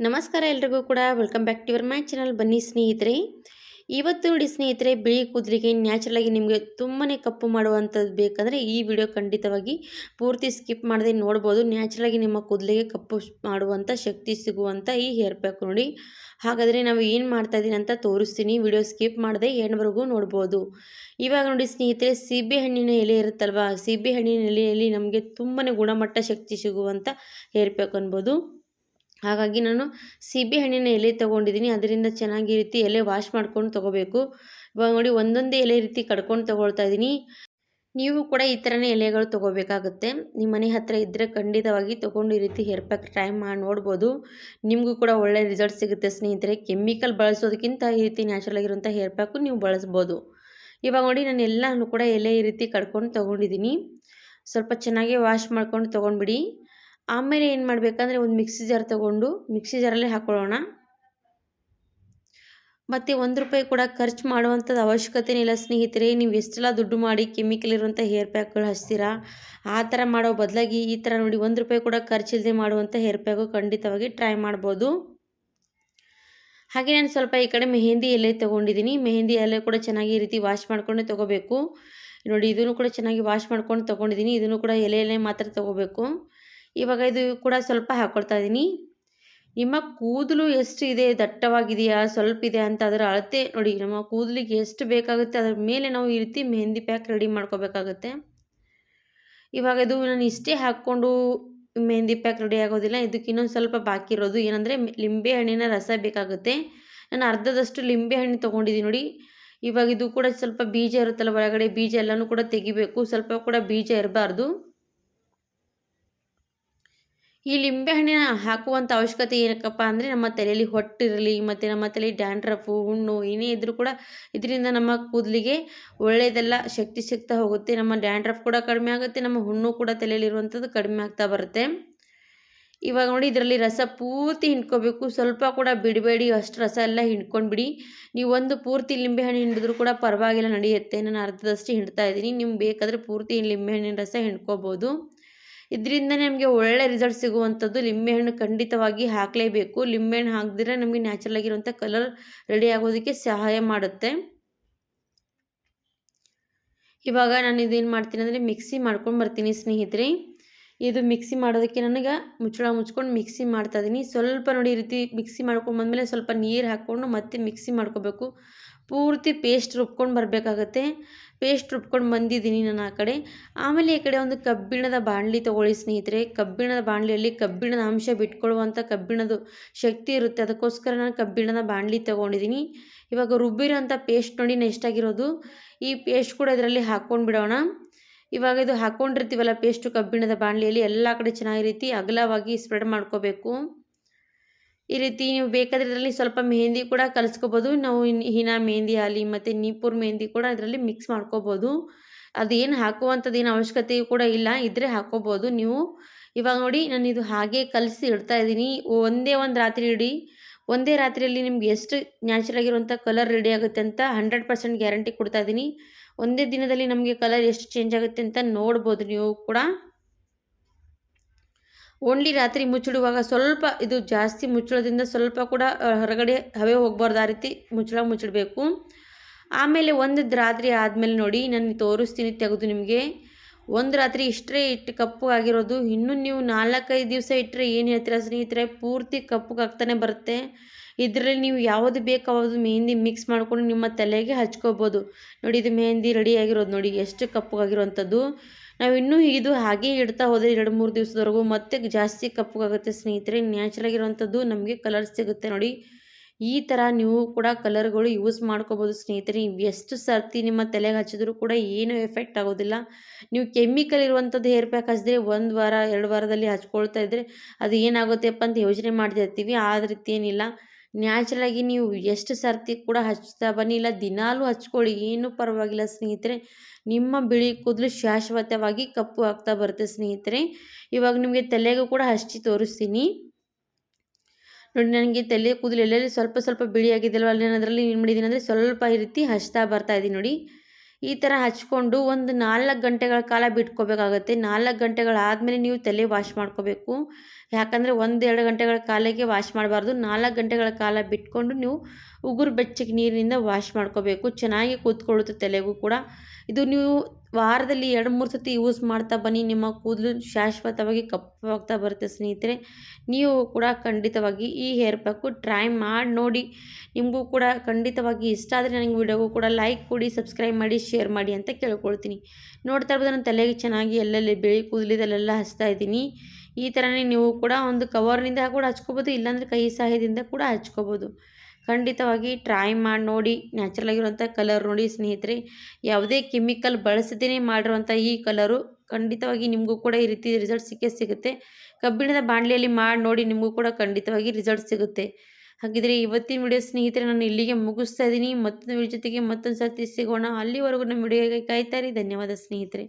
ನಮಸ್ಕಾರ ಎಲ್ರಿಗೂ ಕೂಡ welcome back to your my channel. ಬನ್ನಿ ಸ್ನೇಹಿತರೆ, ಇವತ್ತು ನೋಡಿ ಸ್ನೇಹಿತರೆ, ಬಿಳಿ ಕೂದಲಿಗೆ ನ್ಯಾಚುರಲ್ ಆಗಿ ನಿಮಗೆ ತುಂಬಾ ಕಪ್ಪು ಮಾಡುವಂಥದ್ದು ಬೇಕಂದರೆ ಈ ವಿಡಿಯೋ ಖಂಡಿತವಾಗಿ ಪೂರ್ತಿ ಸ್ಕಿಪ್ ಮಾಡದೆ ನೋಡ್ಬೋದು. ನ್ಯಾಚುರಲ್ ಆಗಿ ನಿಮ್ಮ ಕೂದಲಿಗೆ ಕಪ್ಪು ಮಾಡುವಂಥ ಶಕ್ತಿ ಸಿಗುವಂಥ ಈ ಹೇರ್ ಪ್ಯಾಕ್ ನೋಡಿ. ಹಾಗಾದರೆ ನಾವು ಏನು ಮಾಡ್ತಾ ಇದ್ದೀನಿ ಅಂತ ತೋರಿಸ್ತೀನಿ. ವಿಡಿಯೋ ಸ್ಕಿಪ್ ಮಾಡದೆ ಎಂಡ್ವರೆಗೂ ನೋಡ್ಬೋದು. ಇವಾಗ ನೋಡಿ ಸ್ನೇಹಿತರೆ, ಸೀಬೆ ಹಣ್ಣಿನ ಎಲೆ ಇರುತ್ತಲ್ವ, ಸೀಬೆ ಹಣ್ಣಿನ ಎಲೆಯಲ್ಲಿ ನಮಗೆ ತುಂಬಾ ಗುಣಮಟ್ಟ ಶಕ್ತಿ ಸಿಗುವಂಥ ಹೇರ್ ಪ್ಯಾಕ್ ಅನ್ಬೋದು. ಹಾಗಾಗಿ ನಾನು ಸೀಬೆ ಹಣ್ಣಿನ ಎಲೆ ತೊಗೊಂಡಿದ್ದೀನಿ. ಅದರಿಂದ ಚೆನ್ನಾಗಿ ಈ ರೀತಿ ಎಲೆ ವಾಶ್ ಮಾಡ್ಕೊಂಡು ತೊಗೋಬೇಕು. ಇವಾಗ ನೋಡಿ ಒಂದೊಂದೇ ಎಲೆ ರೀತಿ ಕಡ್ಕೊಂಡು ತೊಗೊಳ್ತಾ ಇದ್ದೀನಿ. ನೀವು ಕೂಡ ಈ ಥರನೇ ಎಲೆಗಳು ತೊಗೋಬೇಕಾಗುತ್ತೆ. ನಿಮ್ಮ ಮನೆ ಹತ್ತಿರ ಇದ್ದರೆ ಖಂಡಿತವಾಗಿ ತೊಗೊಂಡು ಈ ರೀತಿ ಹೇರ್ ಪ್ಯಾಕ್ ಟ್ರೈ ಮಾಡಿ ನೋಡ್ಬೋದು. ನಿಮಗೂ ಕೂಡ ಒಳ್ಳೆ ರಿಸಲ್ಟ್ ಸಿಗುತ್ತೆ ಸ್ನೇಹಿತರೆ. ಕೆಮಿಕಲ್ ಬಳಸೋದಕ್ಕಿಂತ ಈ ರೀತಿ ನ್ಯಾಚುರಲ್ ಆಗಿರುವಂಥ ಹೇರ್ ಪ್ಯಾಕು ನೀವು ಬಳಸ್ಬೋದು. ಇವಾಗ ನೋಡಿ ನಾನು ಎಲ್ಲನೂ ಕೂಡ ಎಲೆ ಈ ರೀತಿ ಕಡ್ಕೊಂಡು ತೊಗೊಂಡಿದ್ದೀನಿ. ಸ್ವಲ್ಪ ಚೆನ್ನಾಗಿ ವಾಶ್ ಮಾಡ್ಕೊಂಡು ತೊಗೊಂಡ್ಬಿಡಿ. ಆಮೇಲೆ ಏನು ಮಾಡಬೇಕಂದ್ರೆ ಒಂದು ಮಿಕ್ಸಿ ಜಾರ್ ತೊಗೊಂಡು ಮಿಕ್ಸಿ ಜಾರಲ್ಲೇ ಹಾಕ್ಕೊಳ್ಳೋಣ. ಮತ್ತು ₹1 ಕೂಡ ಖರ್ಚು ಮಾಡುವಂಥದ್ದು ಅವಶ್ಯಕತೆನೇ ಇಲ್ಲ ಸ್ನೇಹಿತರೆ. ನೀವು ಎಷ್ಟೆಲ್ಲ ದುಡ್ಡು ಮಾಡಿ ಕೆಮಿಕಲ್ ಇರುವಂಥ ಹೇರ್ ಪ್ಯಾಕ್ಗಳು ಹಚ್ತೀರಾ, ಆ ಥರ ಮಾಡೋ ಬದಲಾಗಿ ಈ ಥರ ನೋಡಿ ₹1 ಕೂಡ ಖರ್ಚಿಲ್ಲದೆ ಮಾಡುವಂಥ ಹೇರ್ ಪ್ಯಾಕು ಖಂಡಿತವಾಗಿ ಟ್ರೈ ಮಾಡ್ಬೋದು. ಹಾಗೆ ನಾನು ಸ್ವಲ್ಪ ಈ ಕಡೆ ಮೆಹಂದಿ ಎಲೆ ತೊಗೊಂಡಿದ್ದೀನಿ. ಮೆಹಂದಿ ಎಲೆ ಕೂಡ ಚೆನ್ನಾಗಿ ಈ ರೀತಿ ವಾಶ್ ಮಾಡ್ಕೊಂಡು ತೊಗೋಬೇಕು. ನೋಡಿ ಇದನ್ನು ಕೂಡ ಚೆನ್ನಾಗಿ ವಾಶ್ ಮಾಡ್ಕೊಂಡು ತೊಗೊಂಡಿದ್ದೀನಿ. ಇದನ್ನು ಕೂಡ ಎಲೆ ಮಾತ್ರ ತೊಗೋಬೇಕು. ಇವಾಗ ಇದು ಕೂಡ ಸ್ವಲ್ಪ ಹಾಕ್ಕೊಳ್ತಾ ಇದ್ದೀನಿ. ನಿಮ್ಮ ಕೂದಲು ಎಷ್ಟು ಇದೆ, ದಟ್ಟವಾಗಿದೆಯಾ ಸ್ವಲ್ಪ ಇದೆ ಅಂತ ಅದರ ಅಳತೆ ನೋಡಿ. ನಮ್ಮ ಕೂದಲಿಗೆ ಎಷ್ಟು ಬೇಕಾಗುತ್ತೆ ಅದರ ಮೇಲೆ ನಾವು ಈ ರೀತಿ ಮೆಹಂದಿ ಪ್ಯಾಕ್ ರೆಡಿ ಮಾಡ್ಕೋಬೇಕಾಗುತ್ತೆ. ಇವಾಗ ಇದು ನಾನು ಇಷ್ಟೇ ಹಾಕ್ಕೊಂಡು ಮೆಹಂದಿ ಪ್ಯಾಕ್ ರೆಡಿ ಆಗೋದಿಲ್ಲ. ಇದಕ್ಕೆ ಇನ್ನೊಂದು ಸ್ವಲ್ಪ ಬಾಕಿ ಇರೋದು ಏನಂದರೆ ಲಿಂಬೆ ಹಣ್ಣಿನ ರಸ ಬೇಕಾಗುತ್ತೆ. ನಾನು ಅರ್ಧದಷ್ಟು ಲಿಂಬೆ ಹಣ್ಣು ತೊಗೊಂಡಿದ್ದೀನಿ ನೋಡಿ. ಇವಾಗ ಇದು ಕೂಡ ಸ್ವಲ್ಪ ಬೀಜ ಇರುತ್ತಲ್ಲ ಒಳಗಡೆ, ಬೀಜ ಎಲ್ಲನೂ ಕೂಡ ತೆಗಿಬೇಕು. ಸ್ವಲ್ಪ ಕೂಡ ಬೀಜ ಇರಬಾರ್ದು. ಈ ಲಿಂಬೆಹಣ್ಣಿನ ಹಾಕುವಂಥ ಅವಶ್ಯಕತೆ ಏನಕ್ಕಪ್ಪ ಅಂದರೆ ನಮ್ಮ ತಲೆಯಲ್ಲಿ ಹೊಟ್ಟಿರಲಿ ಮತ್ತು ನಮ್ಮ ತಲೆ ಡ್ಯಾಂಡ್ರಫು, ಹುಣ್ಣು ಏನೇ ಇದ್ದರೂ ಕೂಡ ಇದರಿಂದ ನಮ್ಮ ಕೂದಲಿಗೆ ಒಳ್ಳೆಯದೆಲ್ಲ ಶಕ್ತಿ ಸಿಗ್ತಾ ಹೋಗುತ್ತೆ. ನಮ್ಮ ಡ್ಯಾಂಡ್ರಫ್ ಕೂಡ ಕಡಿಮೆ ಆಗುತ್ತೆ, ನಮ್ಮ ಹುಣ್ಣು ಕೂಡ ತಲೆಯಲ್ಲಿರುವಂಥದ್ದು ಕಡಿಮೆ ಆಗ್ತಾ ಬರುತ್ತೆ. ಇವಾಗ ನೋಡಿ ಇದರಲ್ಲಿ ರಸ ಪೂರ್ತಿ ಹಿಂಡ್ಕೋಬೇಕು. ಸ್ವಲ್ಪ ಕೂಡ ಬಿಡಬೇಡಿ, ಅಷ್ಟು ರಸ ಎಲ್ಲ ಹಿಂಡ್ಕೊಂಡ್ಬಿಡಿ. ನೀವು ಒಂದು ಪೂರ್ತಿ ಲಿಂಬೆಹಣ್ಣು ಹಿಂಡಿದ್ರೂ ಕೂಡ ಪರವಾಗಿಲ್ಲ, ನಡೆಯುತ್ತೆ. ನಾನು ಅರ್ಧದಷ್ಟು ಹಿಂಡ್ತಾ ಇದ್ದೀನಿ. ನಿಮ್ಗೆ ಬೇಕಾದರೆ ಪೂರ್ತಿ ಲಿಂಬೆಹಣ್ಣಿನ ರಸ ಹಿಂಡ್ಕೋಬೋದು. ಇದರಿಂದ ನಮಗೆ ಒಳ್ಳೆ ರಿಸಲ್ಟ್ ಸಿಗುವಂಥದ್ದು. ಲಿಂಬೆಹಣ್ಣು ಖಂಡಿತವಾಗಿ ಹಾಕಲೇಬೇಕು. ಲಿಂಬೆಹಣ್ಣು ಹಾಕಿದ್ರೆ ನಮಗೆ ನ್ಯಾಚುರಲ್ ಆಗಿರುವಂಥ ಕಲರ್ ರೆಡಿ ಆಗೋದಕ್ಕೆ ಸಹಾಯ ಮಾಡುತ್ತೆ. ಇವಾಗ ನಾನು ಇದೇನು ಮಾಡ್ತೀನಿ ಅಂದರೆ ಮಿಕ್ಸಿ ಮಾಡ್ಕೊಂಡು ಬರ್ತೀನಿ ಸ್ನೇಹಿತರೆ. ಇದು ಮಿಕ್ಸಿ ಮಾಡೋದಕ್ಕೆ ನನಗೆ ಮುಚ್ಚಳ ಮುಚ್ಕೊಂಡು ಮಿಕ್ಸಿ ಮಾಡ್ತಾಯಿದ್ದೀನಿ. ಸ್ವಲ್ಪ ನೋಡಿ ಈ ರೀತಿ ಮಿಕ್ಸಿ ಮಾಡ್ಕೊಂಡು ಬಂದಮೇಲೆ ಸ್ವಲ್ಪ ನೀರು ಹಾಕ್ಕೊಂಡು ಮತ್ತೆ ಮಿಕ್ಸಿ ಮಾಡ್ಕೋಬೇಕು. ಪೂರ್ತಿ ಪೇಸ್ಟ್ ರುಬ್ಕೊಂಡು ಬರಬೇಕಾಗತ್ತೆ. ಪೇಸ್ಟ್ ರುಬ್ಕೊಂಡು ಬಂದಿದ್ದೀನಿ ನಾನು ಆ ಕಡೆ. ಆಮೇಲೆ ಈ ಕಡೆ ಒಂದು ಕಬ್ಬಿಣದ ಬಾಣಲಿ ತೊಗೊಳ್ಳಿ ಸ್ನೇಹಿತರೆ. ಕಬ್ಬಿಣದ ಬಾಣಲಿಯಲ್ಲಿ ಕಬ್ಬಿಣದ ಅಂಶ ಬಿಟ್ಕೊಳ್ಳುವಂಥ ಕಬ್ಬಿಣದ ಶಕ್ತಿ ಇರುತ್ತೆ. ಅದಕ್ಕೋಸ್ಕರ ನಾನು ಕಬ್ಬಿಣದ ಬಾಣಲಿ ತೊಗೊಂಡಿದ್ದೀನಿ. ಇವಾಗ ರುಬ್ಬಿರೋಂಥ ಪೇಸ್ಟ್ ನೋಡಿ ಎಷ್ಟಾಗಿರೋದು. ಈ ಪೇಸ್ಟ್ ಕೂಡ ಇದರಲ್ಲಿ ಹಾಕ್ಕೊಂಡು ಬಿಡೋಣ. ಇವಾಗ ಇದು ಹಾಕ್ಕೊಂಡಿರ್ತೀವಲ್ಲ ಪೇಸ್ಟು ಕಬ್ಬಿಣದ ಬಾಣಲಿಯಲ್ಲಿ ಎಲ್ಲ ಕಡೆ ಚೆನ್ನಾಗಿ ರೀತಿ ಅಗಲವಾಗಿ ಸ್ಪ್ರೆಡ್ ಮಾಡ್ಕೋಬೇಕು. ಈ ರೀತಿ ನೀವು ಬೇಕಾದರೆ ಇದರಲ್ಲಿ ಸ್ವಲ್ಪ ಮೆಹಂದಿ ಕೂಡ ಕಲಿಸ್ಕೋಬೋದು. ನಾವು ಹೀನಾ ಮೆಹಂದಿ ಆಗಲಿ ಮತ್ತು ನೀಪುರ್ ಮೆಹಂದಿ ಕೂಡ ಇದರಲ್ಲಿ ಮಿಕ್ಸ್ ಮಾಡ್ಕೋಬೋದು. ಅದೇನು ಹಾಕುವಂಥದ್ದು ಏನು ಅವಶ್ಯಕತೆ ಕೂಡ ಇಲ್ಲ, ಇದ್ದರೆ ಹಾಕ್ಕೋಬೋದು ನೀವು. ಇವಾಗ ನೋಡಿ ನಾನು ಇದು ಹಾಗೆ ಕಲಸಿ ಇಡ್ತಾ ಇದ್ದೀನಿ. ಒಂದೇ ಒಂದು ರಾತ್ರಿ ಇಡಿ. ಒಂದೇ ರಾತ್ರಿಯಲ್ಲಿ ನಿಮ್ಗೆ ಎಷ್ಟು ನ್ಯಾಚುರಲ್ ಆಗಿರುವಂಥ ಕಲರ್ ರೆಡಿ ಆಗುತ್ತೆ ಅಂತ 100% ಗ್ಯಾರಂಟಿ ಕೊಡ್ತಾ ಇದ್ದೀನಿ. ಒಂದೇ ದಿನದಲ್ಲಿ ನಮಗೆ ಕಲರ್ ಎಷ್ಟು ಚೇಂಜ್ ಆಗುತ್ತೆ ಅಂತ ನೋಡ್ಬೋದು ನೀವು ಕೂಡ. ಓನ್ಲಿ ರಾತ್ರಿ ಮುಚ್ಚಿಡುವಾಗ ಸ್ವಲ್ಪ ಇದು ಜಾಸ್ತಿ ಮುಚ್ಚಳದಿಂದ ಸ್ವಲ್ಪ ಕೂಡ ಹೊರಗಡೆ ಹವೆ ಹೋಗಬಾರ್ದು, ಆ ರೀತಿ ಮುಚ್ಚಿಡಬೇಕು. ಆಮೇಲೆ ಒಂದು ರಾತ್ರಿ ಆದಮೇಲೆ ನೋಡಿ ನಾನು ತೋರಿಸ್ತೀನಿ ತೆಗೆದು ನಿಮಗೆ. ಒಂದು ರಾತ್ರಿ ಇಷ್ಟೇ ಇಟ್ಟು ಕಪ್ಪಗಾಗಿರೋದು. ಇನ್ನೂ ನೀವು 4-5 ದಿವಸ ಇಟ್ಟರೆ ಏನು ಹೇಳ್ತೀರಾ ಸ್ನೇಹಿತರೆ, ಪೂರ್ತಿ ಕಪ್ಪಗಾಗ್ತಾನೆ ಬರುತ್ತೆ. ಇದರಲ್ಲಿ ನೀವು ಯಾವುದು ಬೇಕಾವುದು ಮೆಹಂದಿ ಮಿಕ್ಸ್ ಮಾಡ್ಕೊಂಡು ನಿಮ್ಮ ತಲೆಗೆ ಹಚ್ಕೋಬೋದು. ನೋಡಿ ಇದು ಮೆಹಂದಿ ರೆಡಿಯಾಗಿರೋದು ನೋಡಿ ಎಷ್ಟು ಕಪ್ಪಗಾಗಿರೋವಂಥದ್ದು. ನಾವು ಇನ್ನೂ ಇದು ಹಾಗೆ ಇಡ್ತಾ ಹೋದರೆ 2-3 ದಿವಸದವರೆಗೂ ಮತ್ತೆ ಜಾಸ್ತಿ ಕಪ್ಪಗಾಗುತ್ತೆ ಸ್ನೇಹಿತರೆ. ನ್ಯಾಚುರಲ್ ಆಗಿರುವಂಥದ್ದು ನಮಗೆ ಕಲರ್ ಸಿಗುತ್ತೆ ನೋಡಿ. ಈ ಥರ ನೀವು ಕೂಡ ಕಲರ್ಗಳು ಯೂಸ್ ಮಾಡ್ಕೋಬೋದು ಸ್ನೇಹಿತರೆ. ನೀವು ಎಷ್ಟು ಸರ್ತಿ ನಿಮ್ಮ ತಲೆಗೆ ಹಚ್ಚಿದ್ರೂ ಕೂಡ ಏನೂ ಎಫೆಕ್ಟ್ ಆಗೋದಿಲ್ಲ. ನೀವು ಕೆಮಿಕಲ್ ಇರುವಂಥದ್ದು ಹೇರ್ ಪ್ಯಾಕ್ ಹಚ್ಚಿದ್ರೆ 1 ವಾರ 2 ವಾರದಲ್ಲಿ ಹಚ್ಕೊಳ್ತಾ ಇದ್ದರೆ ಅದು ಏನಾಗುತ್ತೆಪ್ಪ ಅಂತ ಯೋಚನೆ ಮಾಡ್ತಿರ್ತೀವಿ. ಆ ರೀತಿ ಏನಿಲ್ಲ. ನ್ಯಾಚುರಲಾಗಿ ನೀವು ಎಷ್ಟು ಸರ್ತಿ ಕೂಡ ಹಚ್ತಾ ಬನ್ನಿ, ಇಲ್ಲ ದಿನಾಲೂ ಹಚ್ಕೊಳ್ಳಿ, ಏನೂ ಪರವಾಗಿಲ್ಲ ಸ್ನೇಹಿತರೆ. ನಿಮ್ಮ ಬಿಳಿ ಕೂದಲು ಶಾಶ್ವತವಾಗಿ ಕಪ್ಪು ಆಗ್ತಾ ಬರುತ್ತೆ ಸ್ನೇಹಿತರೆ. ಇವಾಗ ನಿಮಗೆ ತಲೆಗೂ ಕೂಡ ಹಚ್ಚಿ ತೋರಿಸ್ತೀನಿ ನೋಡಿ. ನನಗೆ ತಲೆ ಕೂದಲು ಎಲ್ಲೆಲ್ಲಿ ಸ್ವಲ್ಪ ಸ್ವಲ್ಪ ಬಿಳಿಯಾಗಿದೆಯಲ್ವ, ಅಲ್ಲಿ ನಾನು ಅದರಲ್ಲಿ ಏನು ಮಾಡಿದ್ದೀನಿ ಅಂದರೆ ಸ್ವಲ್ಪ ಈ ರೀತಿ ಹಚ್ತಾ ಬರ್ತಾ ಇದ್ದೀನಿ ನೋಡಿ. ಈ ಥರ ಹಚ್ಕೊಂಡು ಒಂದು 4 ಗಂಟೆಗಳ ಕಾಲ ಬಿಟ್ಕೋಬೇಕಾಗತ್ತೆ. 4 ಗಂಟೆಗಳಾದಮೇಲೆ ನೀವು ತಲೆ ವಾಶ್ ಮಾಡ್ಕೋಬೇಕು. ಯಾಕಂದರೆ 1-2 ಗಂಟೆಗಳ ಕಾಲಕ್ಕೆ ವಾಶ್ ಮಾಡಬಾರ್ದು. 4 ಗಂಟೆಗಳ ಕಾಲ ಬಿಟ್ಕೊಂಡು ನೀವು ಉಗುರು ಬೆಚ್ಚಗೆ ನೀರಿನಿಂದ ವಾಶ್ ಮಾಡ್ಕೋಬೇಕು. ಚೆನ್ನಾಗಿ ಕೂತ್ಕೊಳ್ಳುತ್ತೆ ತಲೆಗೂ ಕೂಡ. ಇದು ನೀವು ವಾರದಲ್ಲಿ 2-3 ಸತಿ ಯೂಸ್ ಮಾಡ್ತಾ ಬನ್ನಿ. ನಿಮ್ಮ ಕೂದಲು ಶಾಶ್ವತವಾಗಿ ಕಪ್ಪಾಗ್ತಾ ಬರುತ್ತೆ ಸ್ನೇಹಿತರೆ. ನೀವು ಕೂಡ ಖಂಡಿತವಾಗಿ ಈ ಹೇರ್ ಪ್ಯಾಕು ಟ್ರೈ ಮಾಡಿ ನೋಡಿ. ನಿಮಗೂ ಕೂಡ ಖಂಡಿತವಾಗಿ ಇಷ್ಟ ಆದರೆ ನನಗೆ ವಿಡಿಯೋಗೂ ಕೂಡ ಲೈಕ್ ಕೊಡಿ, ಸಬ್ಸ್ಕ್ರೈಬ್ ಮಾಡಿ, ಶೇರ್ ಮಾಡಿ ಅಂತ ಕೇಳ್ಕೊಳ್ತೀನಿ. ನೋಡ್ತಾ ಇರ್ಬೋದು ನನ್ನ ತಲೆಗೆ ಚೆನ್ನಾಗಿ ಎಲ್ಲೆಲ್ಲಿ ಬಿಳಿ ಕೂದಲಿದಲ್ಲೆಲ್ಲ ಹಚ್ತಾ ಇದ್ದೀನಿ. ಈ ಥರನೇ ನೀವು ಕೂಡ ಒಂದು ಕವರ್ನಿಂದ ಕೂಡ ಹಚ್ಕೋಬೋದು, ಇಲ್ಲಾಂದರೆ ಕೈ ಸಹಾಯದಿಂದ ಕೂಡ ಹಚ್ಕೋಬೋದು. ಖಂಡಿತವಾಗಿ ಟ್ರೈ ಮಾಡಿ ನೋಡಿ. ನ್ಯಾಚುರಲ್ ಆಗಿರುವಂಥ ಕಲರ್ ನೋಡಿ ಸ್ನೇಹಿತರೆ. ಯಾವುದೇ ಕೆಮಿಕಲ್ ಬಳಸದೇ ಮಾಡಿರುವಂಥ ಈ ಕಲರು ಖಂಡಿತವಾಗಿ ನಿಮಗೂ ಕೂಡ ಈ ರೀತಿ ರಿಸಲ್ಟ್ ಸಿಕ್ಕೇ ಸಿಗುತ್ತೆ. ಕಬ್ಬಿಣದ ಬಾಣಲೆಯಲ್ಲಿ ಮಾಡಿ ನೋಡಿ, ನಿಮಗೂ ಕೂಡ ಖಂಡಿತವಾಗಿ ರಿಸಲ್ಟ್ ಸಿಗುತ್ತೆ. ಹಾಗಿದ್ರೆ ಇವತ್ತಿನ ವಿಡಿಯೋ ಸ್ನೇಹಿತರೆ ನಾನು ಇಲ್ಲಿಗೆ ಮುಗಿಸ್ತಾ ಇದ್ದೀನಿ. ಮತ್ತೊಂದು ವಿಡಿಯೋ ಜೊತೆಗೆ ಮತ್ತೊಂದು ಸರ್ತಿ ಸಿಗೋಣ. ಅಲ್ಲಿವರೆಗೂ ನಮ್ಮ ವಿಡಿಯೋಗೆ ಕಾಯ್ತಾ ಇರಿ. ಧನ್ಯವಾದ ಸ್ನೇಹಿತರೆ.